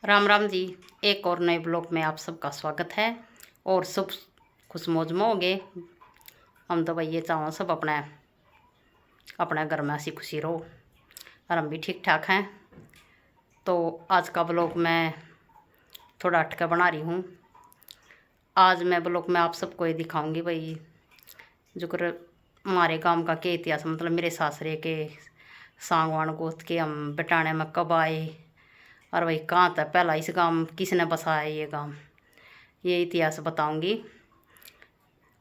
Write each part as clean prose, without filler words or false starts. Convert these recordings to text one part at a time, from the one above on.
राम राम जी। एक और नए ब्लॉग में आप सबका स्वागत है। और सब खुश मौज में होंगे। हम तो भाई ये चाहो सब अपने घर में हंसी खुशी रहो और हम भी ठीक ठाक हैं। तो आज का ब्लॉग मैं थोड़ा हटके बना रही हूँ। आज मैं ब्लॉग में आप सबको ये दिखाऊंगी भाई जो हमारे गांव का क्या इतिहास, मतलब मेरे सासरे के सांगवान गोत के हम बटाने में कब आए और भाई कहाँ था पहला इस गांव किसने बसाया ये इतिहास बताऊंगी।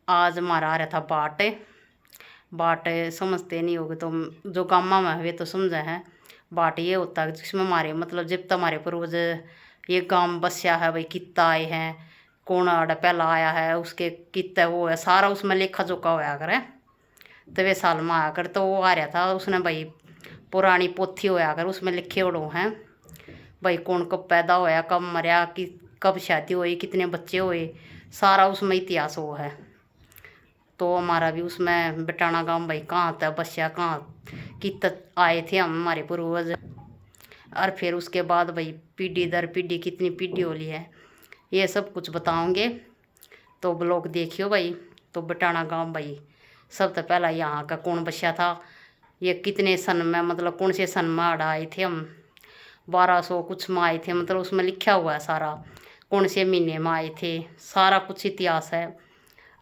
आज हमारा आ रहा था बाट समझते नहीं होगे तो जो गामा में वे तो समझे हैं। बाट ये होता है जिसमें हमारे मतलब जब तक हमारे पूर्वज ये गांव बस्या है भाई कितना आए हैं, कौन आड़ा पहला आया है, उसके कितना वो है सारा उसमें लेखा जोखा होया करे। तो वे साल में आया कर तो वो आ रहा था उसने भाई पुरानी पोथी होया कर उसमें लिखे उड़ो हैं भाई कौन कब पैदा होया कब मरया कि कब शादी हुई कितने बच्चे हुए, सारा उसमें इतिहास वो है। तो हमारा भी उसमें बटाना गांव भाई कहाँ था बस्या कहाँ कितने आए थे हम हमारे पूर्वज। और फिर उसके बाद भाई पीढ़ी दर पीढ़ी कितनी पीढ़ी होली है ये सब कुछ बताओगे तो ब्लॉग देखियो भाई। तो बटाना गांव भाई सबसे पहला यहाँ का कौन बस्या था, ये कितने सन में मतलब कौन से सन में आड़ा आए थे हम 1200 कुछ में आए थे, मतलब उसमें लिखा हुआ है सारा कौन से महीने में आए थे, सारा कुछ इतिहास है।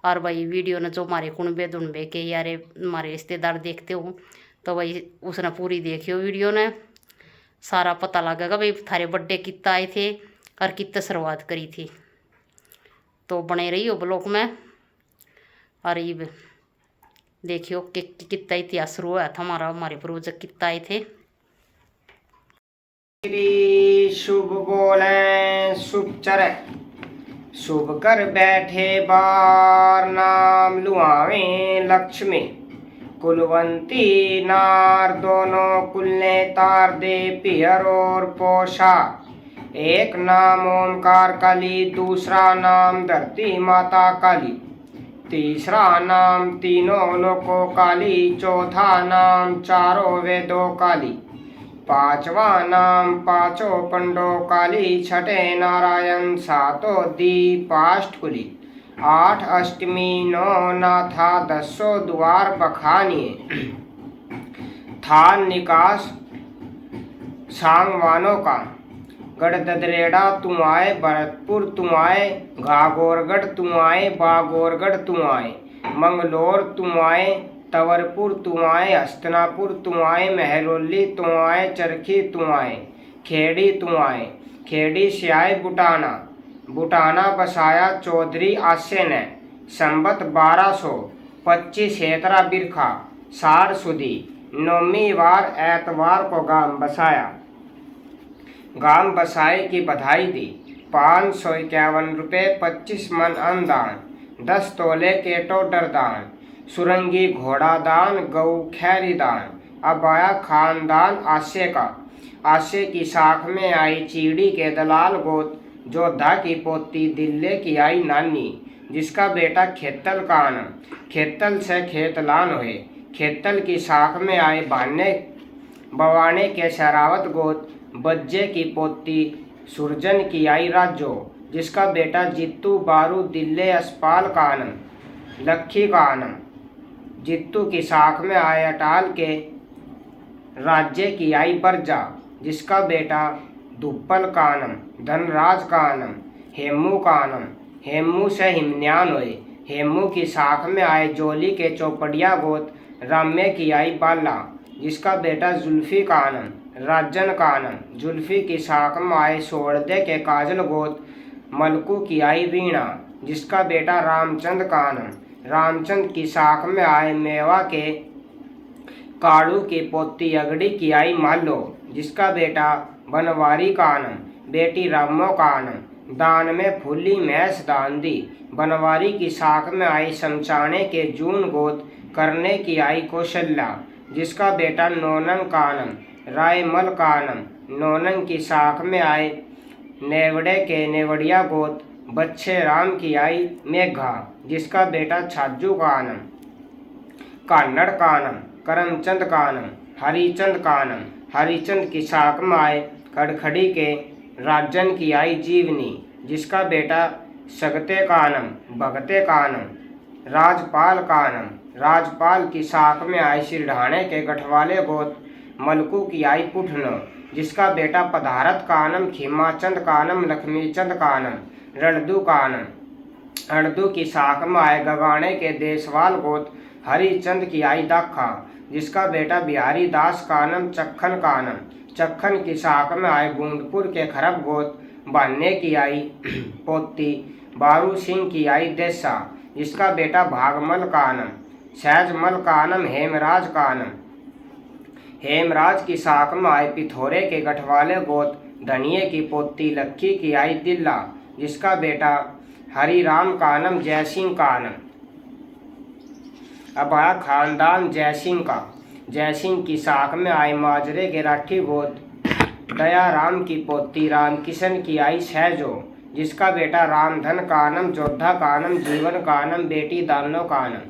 और भाई वीडियो ने जो हमारे कुणबे दुनबे के यारे हमारे रिश्तेदार देखते हो तो भाई उसने पूरी देखियो वीडियो ने, सारा पता लगेगा भाई थारे बर्थडे कितना आए थे और कितने शुरुआत करी थी। तो बने रही हो ब्लॉग में और ये देखियो कि कितना इतिहास शुरू हुआ था हमारा, हमारे पूर्वज कितना आए थे। शुभ बोले शुभ चरे शुभ कर बैठे बार नाम लुआवे लक्ष्मी कुलवंती नार दोनों कुल ने तार दे पियर और पोषा। एक नाम ओमकार काली, दूसरा नाम धरती माता काली, तीसरा नाम तीनों लोकों काली, चौथा नाम चारों वेदों काली, पांचवा नाम पांचों पंडों काली, छठे नारायण, सातों दीप अष्टकुली, आठ अष्टमी, नौ नाथा, दसों द्वार बखानिए, थान निकास सांगवानों का, गढ़ददरेड़ा तुम आए, भरतपुर तुम आए, घाघोरगढ़ तुम आए, बागोरगढ़ तुम आए, मंगलोर तुम आए, तवरपुर तुम आए, हस्तनापुर तुम आए, महरौली तुम आए, चरखी तुम आए, खेड़ी तुम आए, खेड़ी से आए बुटाना, बुटाना बसाया चौधरी आसे ने, संबत 1225 हेतरा बिरखा सार सुदी, नौवीं वार एतवार को गांव बसाया, गांव बसाए की बधाई दी, 551 रुपये 25 मन अन्नदान, 10 तोले केटो डरदान, सुरंगी घोड़ा दान, गऊ खैरी दान। अब आया खानदान आशे का, आशे की शाख में आई चीड़ी के दलाल गोत, जोधा की पोती दिल्ले की आई नानी, जिसका बेटा खेतल का आना, खेतल से खेतलान हुए, खेतल की शाख में आए भाने बवाने के शरावत गोत, बज्जे की पोती सुरजन की आई राजो, जिसका बेटा जित्तू बारू दिल्ले अस्पाल का आनम, लक्खी का आनम, जित्तू की शाख में आए अटाल के राज्य की आई बरजा, जिसका बेटा दुप्पल का आनम, धनराज का आनम, हेमू का आनम, हेमू से हिमन्यान हुए, हेमू की शाख में आए जोली के चौपड़िया गोत, राम्य की आई बाला, जिसका बेटा जुल्फी का आनम, राजन का आनम, जुल्फी की शाख में आए सोड़दे के काजल गोत, मलकू की आई रीणा, जिसका बेटा रामचंद का आनम, रामचंद की शाख में आए मेवा के काड़ू की पोती अगड़ी की आई मालो, जिसका बेटा बनवारी का आनम, बेटी रामो का आनम, दान में फूली मैस दान दी, बनवारी की शाख में आई शमशाने के जून गोत, करने की आई कौशल्या, जिसका बेटा नोनन का आनम, रायमल का आनम, नोनन की शाख में आए नेवड़े के नेवड़िया गोत, बच्चे राम की आई मेघा, जिसका बेटा छाजू का आनम, कान्नड़ का आनम, करमचंद का आनम, हरिचंद का आनम, हरिचंद की शाख में आए खड़खड़ी के राजन की आई जीवनी, जिसका बेटा सगते कानम भगते कानम राजपाल कानम। राजपाल की साख में आई सिरढाणे के गठवाले गोत मलकू की आई पुठन, जिसका बेटा पधारत कानम खीमाचंद कानम लक्ष्मीचंद कानम रणदू कानम। अड़दू की साख में आए गगाने के देशवाल गोत हरिचंद की आई दाखा, जिसका बेटा बिहारी दास कानम चक्खन कानम। चक्खन की साख में आए गोंदपुर के खरब गोत बान्हे की आई पोती बारू सिंह की आई देसा, जिसका बेटा भागमल कानम सहजमल कानम हेमराज कानम। हेमराज की साख में आए पिथौरे के गठवाले गोत धनिये की पोती लक्की की आई दिल्ला, जिसका बेटा हरिराम कानम जयसिंह कानम। अब आया खानदान जयसिंह का। जयसिंह की साख में आए माजरे के राठी गोत दयाराम की पोती रामकिशन की आई सहजो, जिसका बेटा रामधन कानम जोधा कानम जीवन कानम बेटी दानो कानम।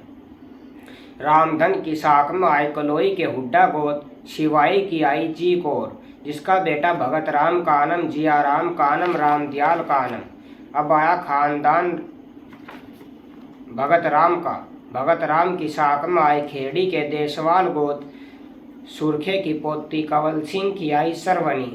रामधन की साख में आए कलोई के हुड्डा गोत शिवाई की आई जी कौर, जिसका बेटा भगत राम कानम जियाराम कानम रामदयाल कानम। अब आया खानदान भगत राम का। भगत राम की साख में आए खेड़ी के देशवाल गोत सुरखे की पोती कंवल सिंह की आई सरवनी,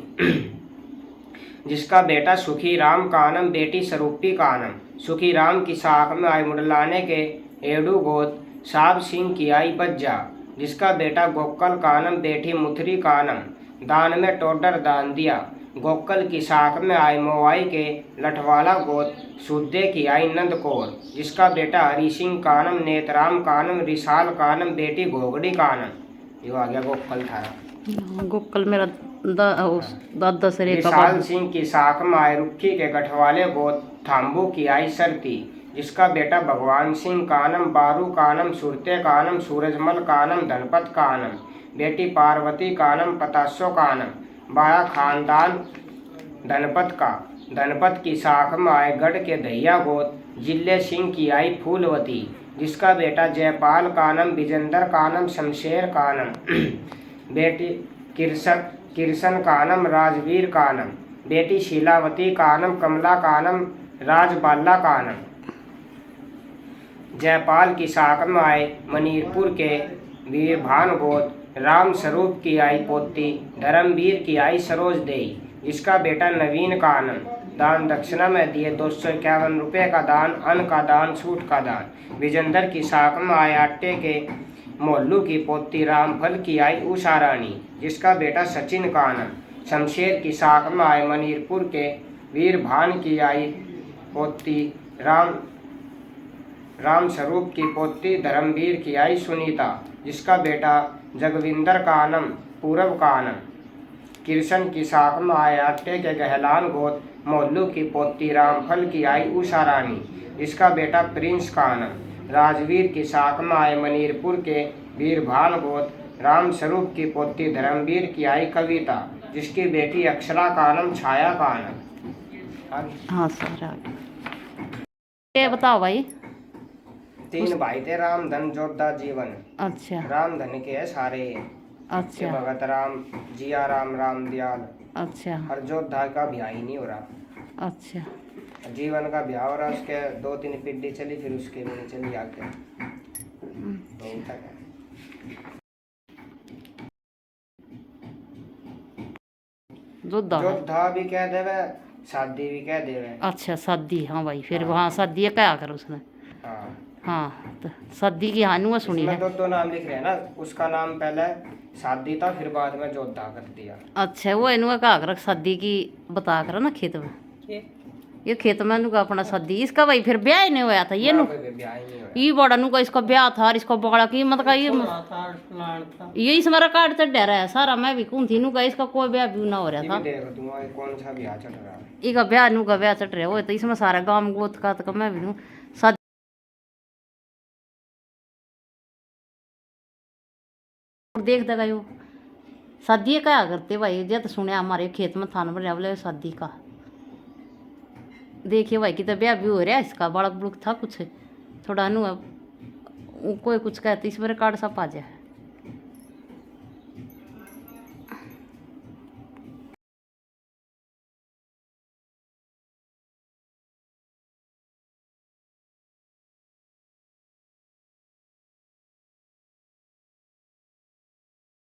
जिसका बेटा सुखी राम कानम बेटी स्वरूपी कानम। सुखी राम की साख में आए मुडलाने के एडू गोत साब सिंह की आई बज्जा, जिसका बेटा गोक्कल कानम बेटी मुथरी कानम। दान में टोडर दान दिया। गोक्कल की साख में आए मोवाई के लठवाला गोत सुद्दे की आई नंद कौर, जिसका बेटा हरि सिंह कानम नेतराम कानम रिसाल कानम बेटी घोगड़ी कानम। यो आ गया गोक्कल थारा। गोक्कल मेरा दादा से रेखा रिसाल सिंह की साख में आए रुक्खी के गठवाले गोत थाम्बू की आई सरती, जिसका बेटा भगवान सिंह कानम बारू कानम सुरते कानम सूरजमल कानम धनपत कानम बेटी पार्वती कानम पतासो कानम। बाया खानदान धनपत का। धनपत की साख में आए गढ़ के दहिया गोत जिले सिंह की आई फूलवती, जिसका बेटा जयपाल कानम विजेंद्र कानम शमशेर कानम बेटी किरसन कानम राजवीर कानम बेटी शीलावती कानम कमला कानम राजबाला कानम। जयपाल की साख में आए मनीरपुर के वीरभान गोत राम स्वरूप की आई पोती धर्मवीर की आई सरोज देई, जिसका बेटा नवीन कानम। दान दक्षिणा में दिए 251 रुपये का दान, अन्न का दान, सूट का दान। विजेंद्र की साख में आए आटे के मोल्लू की पोती रामफल की आई उषा रानी, जिसका बेटा सचिन कानम। शमशेर की साख में आए मनीरपुर के वीरभान की आई पोती राम स्वरूप की पोती धर्मवीर की आई सुनीता, जिसका बेटा जगविंदर कानम पूरब कानम। किरसन की साख में आए आटे के गहलान गोत मोल्लू की पोती रामफल की आई उषा रानी, जिसका बेटा प्रिंस कानम। राजवीर की साख में आए मनीरपुर के वीरभान गोत राम स्वरूप की पोती धर्मवीर की आई कविता, जिसकी बेटी अक्षरा कानम छाया कानम। हाँ सर ये बताओ भाई। 3 भाई थे रामधन जोधा जीवन। अच्छा रामधन के है सारे। अच्छा भगत राम जिया राम रामदयाल। अच्छा हर जोधा का ब्याह ही नहीं हो रहा। अच्छा जीवन का ब्याह हो रहा, उसके 2-3 पीढ़ी चली, फिर उसके में चली आके बहुत है। जोधा भी कह देवे, शादी भी कह देवे। अच्छा शादी, हाँ भाई फिर वहाँ शादी क्या कर उसने। हाँ हाँ तो शादी की हानुआ सुनी है। दो नाम लिख रहे हैं ना, उसका नाम पहले शादी था, फिर बाद में जोधा कर दिया। अच्छा वो इनुआ का कर शादी की बता कर ना खेत में, ये खेत में नुका अपना शादी। इसका भाई फिर ब्याह ही नहीं होया था। ये नु ये बड़ा नुका इसका ब्याह था और इसका बड़ा कीमत का ये इस मेरा कार्ड चढ़ रहा है सारा। मैं भी कौन थी नुका इसका कोई ब्याह भी ना हो रहा था। कौन सा ब्याह चढ़ रहा है? इसका ब्याह नुका ब्याह चढ़ रहा हो तो इसमें सारा गांव गोत का तो मैं भी नू शादी देख देगा यो शादी क्या करते भाई। जे तो सुने हमारे खेत में थान बना बोले शादी का। देखिए भाई कि तो ब्याह भी हो रहा है इसका। बालक बुड़क था कुछ थोड़ा नु कोई कुछ कहते इस मेरे कार्ड सब आ जाए।